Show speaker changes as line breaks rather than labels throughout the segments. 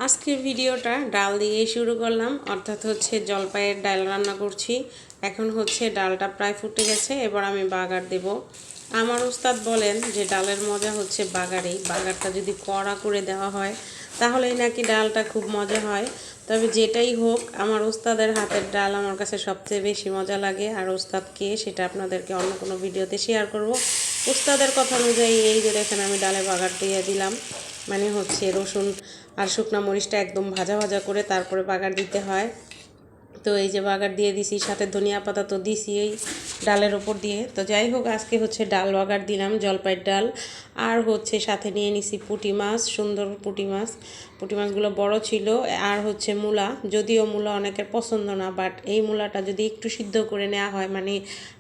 আজকের ভিডিওটা ডাল দিয়েই শুরু করলাম, অর্থাৎ হচ্ছে জলপাইয়ের ডাল রান্না করছি। এখন হচ্ছে ডালটা প্রায় ফুটে গেছে, এবার আমি বাগার দেব। আমার উস্তাদ বলেন যে ডালের মজা হচ্ছে বাগারেই, বাগারটা যদি কড়া করে দেওয়া হয় তাহলেই নাকি ডালটা খুব মজা হয়। তবে যেটাই হোক, আমার উস্তাদের হাতের ডাল আমার কাছে সবচেয়ে বেশি মজা লাগে। আর উস্তাদ কে সেটা আপনাদেরকে অন্য কোনো ভিডিওতে শেয়ার করব। উস্তাদের কথা অনুযায়ী এই যে দেখেন আমি ডালে বাগার দিয়ে দিলাম, মানে হচ্ছে রসুন আর শুকনা মরিচটা একদম ভাজা ভাজা করে তারপরে বাগার দিতে হয়। তো এই যে বাগার দিয়ে দিছি, সাথে ধনিয়া পাতা তো দিছি এই ডালের ওপর দিয়ে। তো যাই হোক, আজকে হচ্ছে ডাল বাগার দিলাম, জলপাইয়ের ডাল। আর হচ্ছে সাথে নিয়ে নিছি পুঁটি মাছ, সুন্দর পুঁটি মাছ। পুঁটি মাছগুলো বড় ছিল। আর হচ্ছে মূলা, যদিও মূলা অনেকের পছন্দ না, বাট এই মূলাটা যদি একটু সিদ্ধ করে নেওয়া হয়, মানে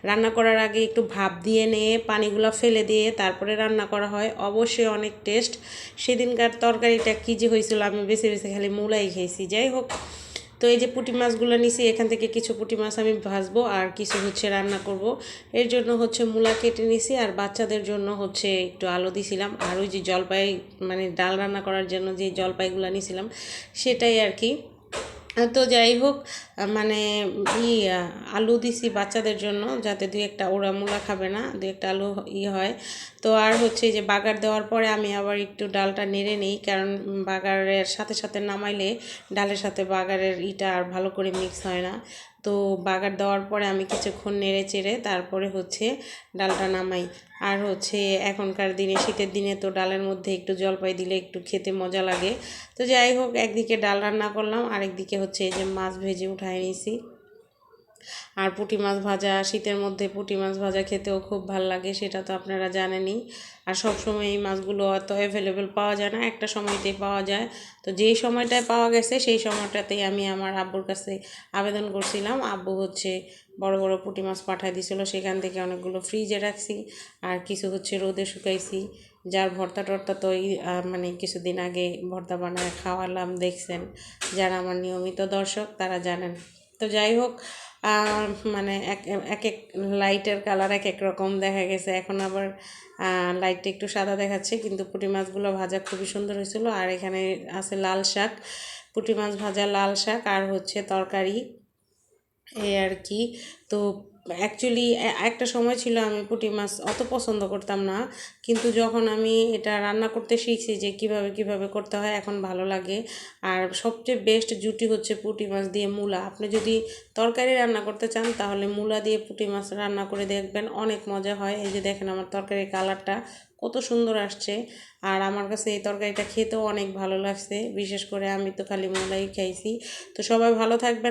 রান্না করার আগে একটু ভাপ দিয়ে নিয়ে পানিগুলো ফেলে দিয়ে তারপরে রান্না করা হয়, অবশ্যই অনেক টেস্ট। সেদিনকার তরকারিটা কী যে হয়েছিল, আমি বেছে বেছে খালি মূলাই খেয়েছি। যাই হোক, তো এই যে পুঁটি মাছগুলো নিছি, এখান থেকে কিছু পুঁটি মাছ আমি ভাজবো আর কিছু হচ্ছে রান্না করব। এর জন্য হচ্ছে মূলা কেটে নিছি, আর বাচ্চাদের জন্য হচ্ছে একটু আলু দিছিলাম। আর ওই যে জলপাই, মানে ডাল রান্না করার জন্য যে জলপাইগুলো নিছিলাম সেটাই আর কি। তো যাই হোক, মানে আলু দিছি বাচ্চাদের জন্য, যাতে দুই একটা, ওরা মূলা খাবে না, দুই একটা আলু হয়। তো আর হচ্ছে যে বাগার দেওয়ার পরে আমি আবার একটু ডালটা নেড়ে নিই, কারণ বাগারের সাথে সাথে নামাইলে ডালের সাথে বাগারের আর ভালো করে মিক্স হয় না। তো বাগার দেওয়ার পরে আমি কিছুক্ষণ নেড়ে চেড়ে তারপরে হচ্ছে ডালটা নামাই। আর হচ্ছে এখনকার দিনে, শীতের দিনে তো ডালের মধ্যে একটু জলপাই দিলে একটু খেতে মজা লাগে। তো যাই হোক, একদিকে ডাল রান্না করলাম, আরেকদিকে হচ্ছে এই যে মাছ ভেজে উঠাই নিয়েছি। আর পুঁটি মাছ ভাজা, শীতের মধ্যে পুঁটি মাছ ভাজা খেতেও খুব ভাল লাগে, সেটা তো আপনারা জানেনই। আর সব সময় এই মাছগুলো অত অ্যাভেলেবেল পাওয়া যায় না, একটা সময়তেই পাওয়া যায়। তো যেই সময়টায় পাওয়া গেছে সেই সময়টাতেই আমি আমার আব্বুর কাছে আবেদন করছিলাম। আব্বু হচ্ছে বড় বড় পুঁটি মাছ পাঠাই দিছিল, সেখান থেকে অনেকগুলো ফ্রিজে রাখছি, আর কিছু হচ্ছে রোদে শুকাইছি। যার ভর্তা টর্তা তো মানে কিছুদিন আগে ভর্তা বানায় খাওয়ালাম, দেখছেন যারা আমার নিয়মিত দর্শক তারা জানেন। তো যাই হোক, মানে এক এক এক লাইটের কালার এক এক রকম দেখা গেছে। এখন আবার লাইটটা একটু সাদা দেখাচ্ছে, কিন্তু পুঁটি মাছগুলো ভাজা খুবই সুন্দর হয়েছিল। আর এখানে আছে লাল শাক, পুঁটি মাছ ভাজা, লাল শাক, আর হচ্ছে তরকারি, এই আর কি। তো অ্যাকচুয়ালি একটা সময় ছিল আমি পুঁটি মাছ অত পছন্দ করতাম না, কিন্তু যখন আমি এটা রান্না করতে শিখছি যে কিভাবে করতে হয়, এখন ভালো লাগে। আর সবচেয়ে বেস্ট জুটি হচ্ছে পুঁটি মাছ দিয়ে মূলা। আপনি যদি তরকারি রান্না করতে চান তাহলে মূলা দিয়ে পুঁটি মাছ রান্না করে দেখবেন, অনেক মজা হয়। এই যে দেখেন আমার তরকারির কালারটা কত সুন্দর আসছে। আর আমার কাছে এই তরকারিটা খেতেও অনেক ভালো লাগছে, বিশেষ করে আমি তো খালি মূলাই খাইছি। তো সবাই ভালো থাকবেন।